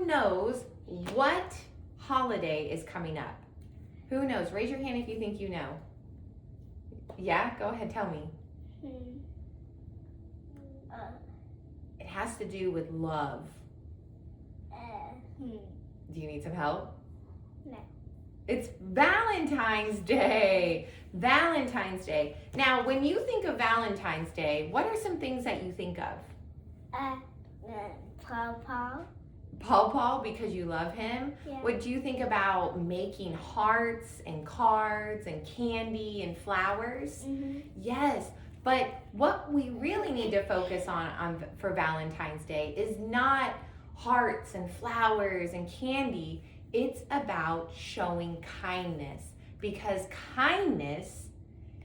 knows what holiday is coming up? Who knows? Raise your hand if you think you know. Yeah, go ahead, tell me. It has to do with love. Do you need some help? No. It's Valentine's Day. Valentine's Day. Now, when you think of Valentine's Day, what are some things that you think of? Paw. Paw, because you love him? Yeah. What do you think about making hearts and cards and candy and flowers? Mm-hmm. Yes, but what we really need to focus on for Valentine's Day is not hearts and flowers and candy. It's about showing kindness, because kindness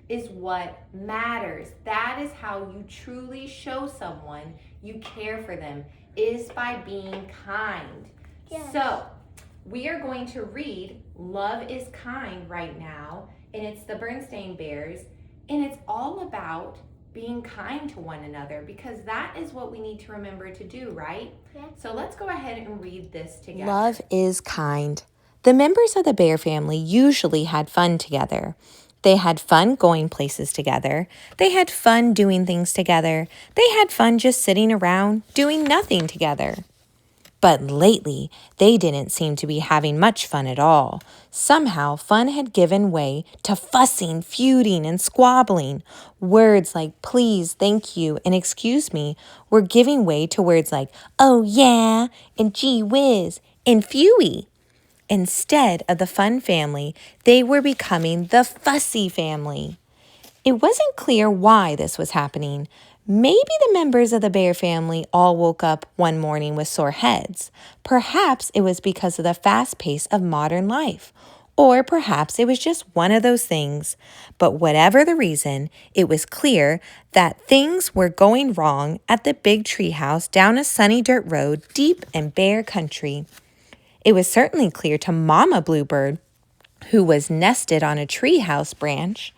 is what matters. That is how you truly show someone you care for them, is by being kind. Yes. So we are going to read Love is Kind right now, and it's the Bernstein Bears, and it's all about being kind to one another, because that is what we need to remember to do, right? Yes. So let's go ahead and read this together. Love is kind. The members of the bear family usually had fun together. They had fun going places together. They had fun doing things together. They had fun just sitting around doing nothing together. But lately, they didn't seem to be having much fun at all. Somehow, fun had given way to fussing, feuding, and squabbling. Words like please, thank you, and excuse me were giving way to words like oh yeah, and gee whiz, and phewy. Instead of the fun family, they were becoming the fussy family. It wasn't clear why this was happening. Maybe the members of the bear family all woke up one morning with sore heads. Perhaps it was because of the fast pace of modern life. Or perhaps it was just one of those things. But whatever the reason, it was clear that things were going wrong at the big tree house down a sunny dirt road deep in bear country. It was certainly clear to Mama Bluebird, who was nested on a treehouse branch.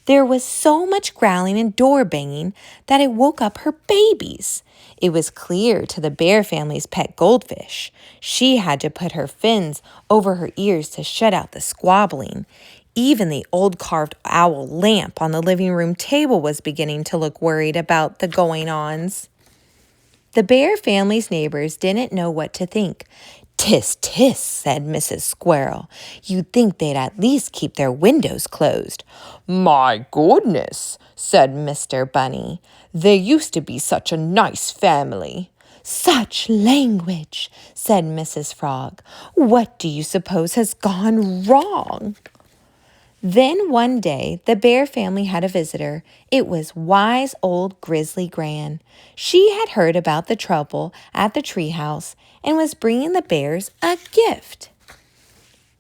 There was so much growling and door banging that it woke up her babies. It was clear to the bear family's pet goldfish. She had to put her fins over her ears to shut out the squabbling. Even the old carved owl lamp on the living room table was beginning to look worried about the going-ons. The bear family's neighbors didn't know what to think. "Tis, tis," said Mrs. Squirrel. "You'd think they'd at least keep their windows closed." "My goodness," said Mr. Bunny. "They used to be such a nice family." "Such language," said Mrs. Frog. "What do you suppose has gone wrong?" Then one day, the bear family had a visitor. It was wise old Grizzly Gran. She had heard about the trouble at the treehouse and was bringing the bears a gift.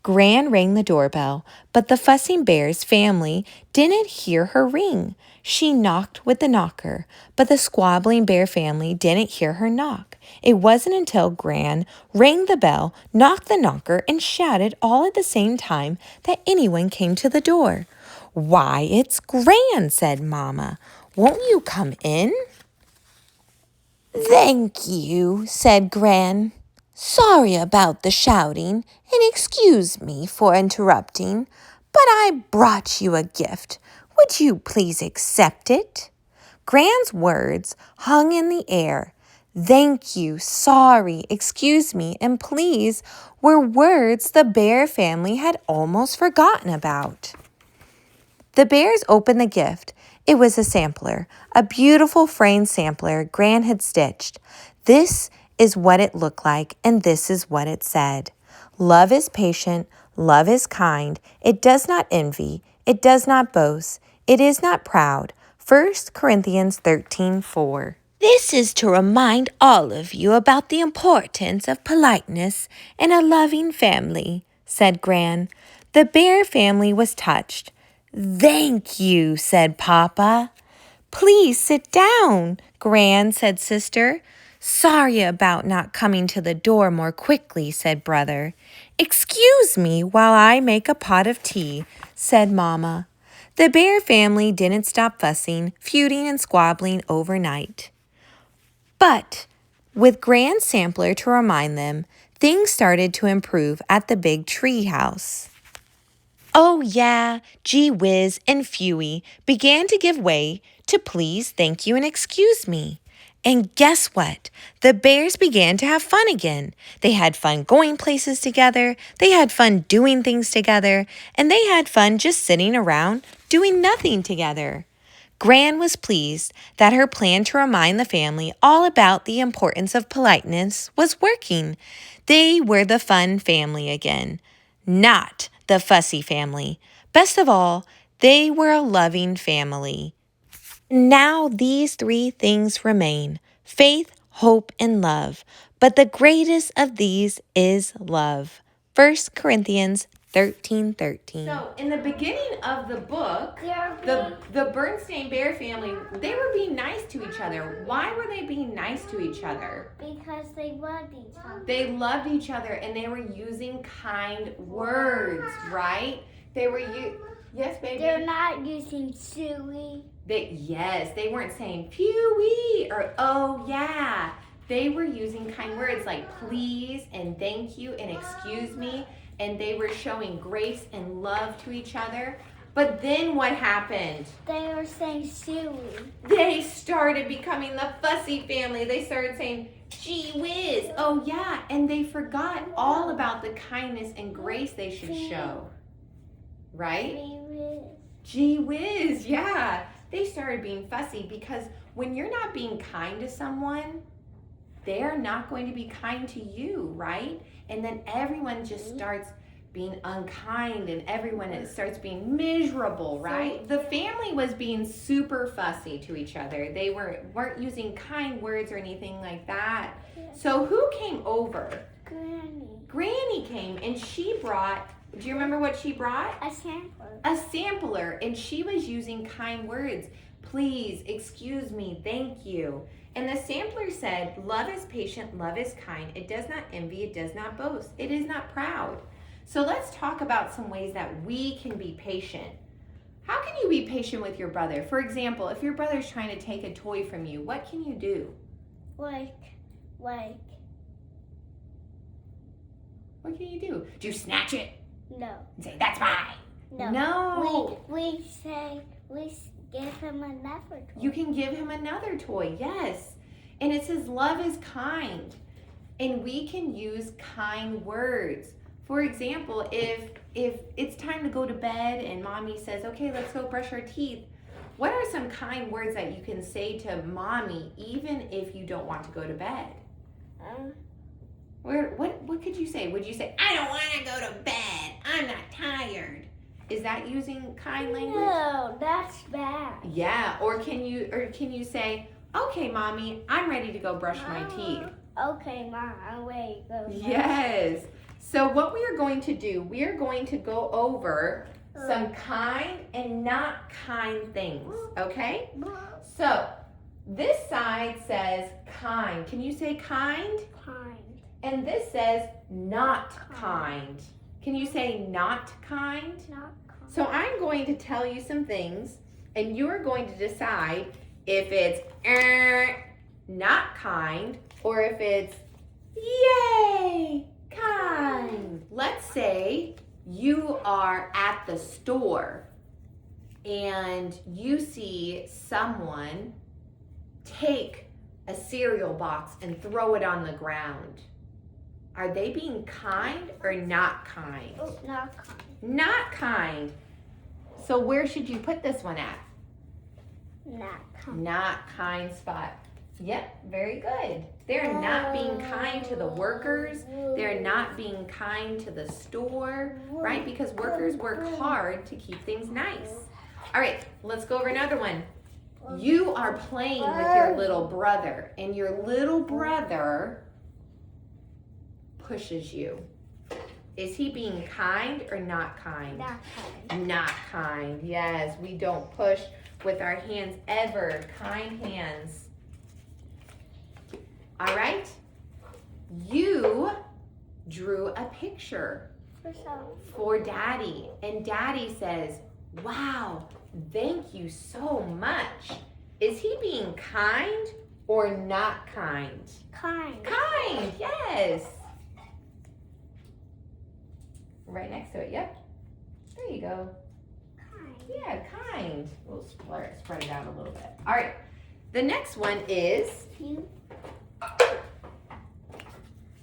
Gran rang the doorbell, but the fussing bear's family didn't hear her ring. She knocked with the knocker, but the squabbling bear family didn't hear her knock. It wasn't until Gran rang the bell, knocked the knocker, and shouted all at the same time that anyone came to the door. "Why, it's Gran," said Mama. "Won't you come in?" "Thank you," said Gran. "Sorry about the shouting, and excuse me for interrupting, but I brought you a gift. Would you please accept it?" Gran's words hung in the air. Thank you, sorry, excuse me, and please were words the bear family had almost forgotten about. The bears opened the gift. It was a sampler, a beautiful framed sampler Gran had stitched. This is what it looked like, and this is what it said. "Love is patient, love is kind. It does not envy, it does not boast, it is not proud." 1 Corinthians 13:4. This is to remind all of you about the importance of politeness in a loving family, said Gran. The bear family was touched. "Thank you," said Papa. "Please sit down," Gran said Sister. "Sorry about not coming to the door more quickly," said Brother. "Excuse me while I make a pot of tea," said Mama. The bear family didn't stop fussing, feuding, and squabbling overnight. But with Gran's sampler to remind them, things started to improve at the big tree house. Oh, yeah, gee whiz and Phewy began to give way to please, thank you, and excuse me. And guess what? The bears began to have fun again. They had fun going places together, they had fun doing things together, and they had fun just sitting around doing nothing together. Gran was pleased that her plan to remind the family all about the importance of politeness was working. They were the fun family again, not the fussy family. Best of all, they were a loving family. Now these three things remain: faith, hope, and love. But the greatest of these is love. 1 Corinthians 13:13. So in the beginning of the book, the Bernstein Bear family, they were being nice to each other. Why were they being nice to each other? Because they loved each other. They loved each other and they were using kind words, right? They were yes, baby. They're not using silly. They weren't saying pew-wee or oh yeah. They were using kind words like please and thank you and excuse me, and they were showing grace and love to each other. But then what happened? They were saying silly. They started becoming the fussy family. They started saying, gee whiz, oh yeah, and they forgot all about the kindness and grace they should show. Right? Gee whiz, yeah. They started being fussy because when you're not being kind to someone, they're not going to be kind to you, right? And then everyone just starts being unkind and everyone starts being miserable, right? The family was being super fussy to each other. They weren't using kind words or anything like that. So who came over? Granny. Granny came and she brought, do you remember what she brought? A sampler. A sampler, and she was using kind words. Please, excuse me, thank you. And the sampler said, love is patient, love is kind. It does not envy, it does not boast, it is not proud. So let's talk about some ways that we can be patient. How can you be patient with your brother? For example, if your brother's trying to take a toy from you, what can you do? Like. What can you do? Do you snatch it? No. And say, that's mine. No. We give him another toy. You can give him another toy, yes. And it says love is kind. And we can use kind words. For example, if it's time to go to bed and mommy says, okay, let's go brush our teeth, what are some kind words that you can say to mommy even if you don't want to go to bed? What could you say? Would you say, I don't want to go to bed, I'm not tired? Is that using kind language? No, that's bad. Yeah, or can you say, okay, mommy, I'm ready to go brush my teeth? Okay, Mom, I'm ready to go. Yes. So what we are going to do, we are going to go over some kind and not kind things, okay? So this side says kind. Can you say kind? Kind. And this says not kind. Can you say not kind? Not kind. So I'm going to tell you some things, and you're going to decide if it's not kind or if it's yay, kind. Let's say you are at the store and you see someone take a cereal box and throw it on the ground. Are they being kind or not kind? Not kind. Not kind. So where should you put this one at? Not kind. Not kind spot. Yep, very good. They're not being kind to the workers. They're not being kind to the store, right? Because workers work hard to keep things nice. All right, let's go over another one. You are playing with your little brother, and your little brother pushes you. Is he being kind or not kind? Not kind. Not kind. Yes, we don't push with our hands ever. Kind hands. All right. You drew a picture for Daddy, and Daddy says, wow, thank you so much. Is he being kind or not kind? Kind. Kind, yes. Right next to it, yep. There you go. Kind. Yeah, kind. We'll spread it out a little bit. All right, the next one is You.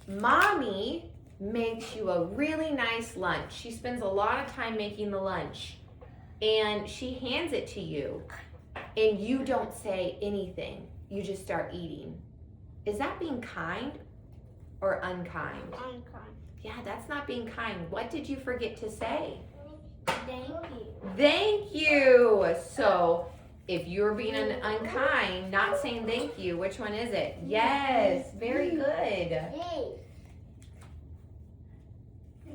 Mommy makes you a really nice lunch. She spends a lot of time making the lunch, and she hands it to you, and you don't say anything. You just start eating. Is that being kind or unkind? Unkind. Yeah, that's not being kind. What did you forget to say? Thank you. Thank you. So if you're being unkind, not saying thank you, which one is it? Yes, very good. Hey.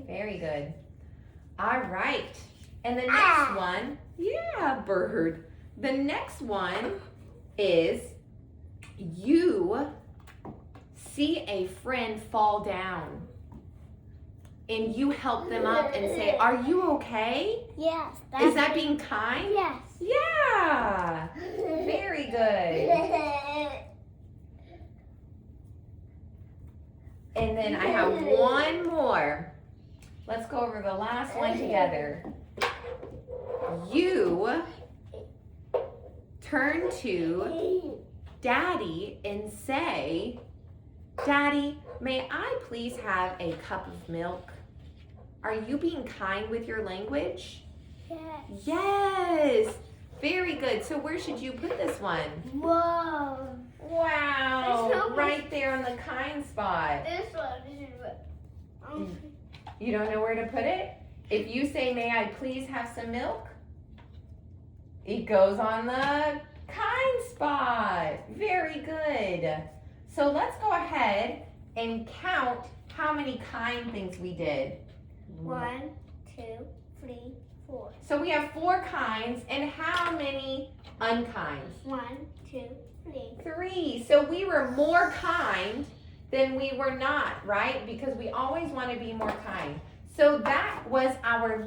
Very good. All right. And the next one, yeah, bird. The next one is you see a friend fall down and you help them up and say, "Are you okay?" Yes. Is that being kind? Yes. Yeah. Very good. And then I have one more. Let's go over the last one together. You turn to Daddy and say, "Daddy, may I please have a cup of milk?" Are you being kind with your language? Yes. Yes. Very good. So where should you put this one? Whoa. Wow. There's no Right there on the kind spot. This one. This is what. You don't know where to put it? If you say, "May I please have some milk?" it goes on the kind spot. Very good. So let's go ahead and count how many kind things we did. 1, 2, 3, 4. So we have 4 kinds, and how many unkinds? 1, 2, 3. 3. So we were more kind than we were not, right? Because we always want to be more kind. So that was our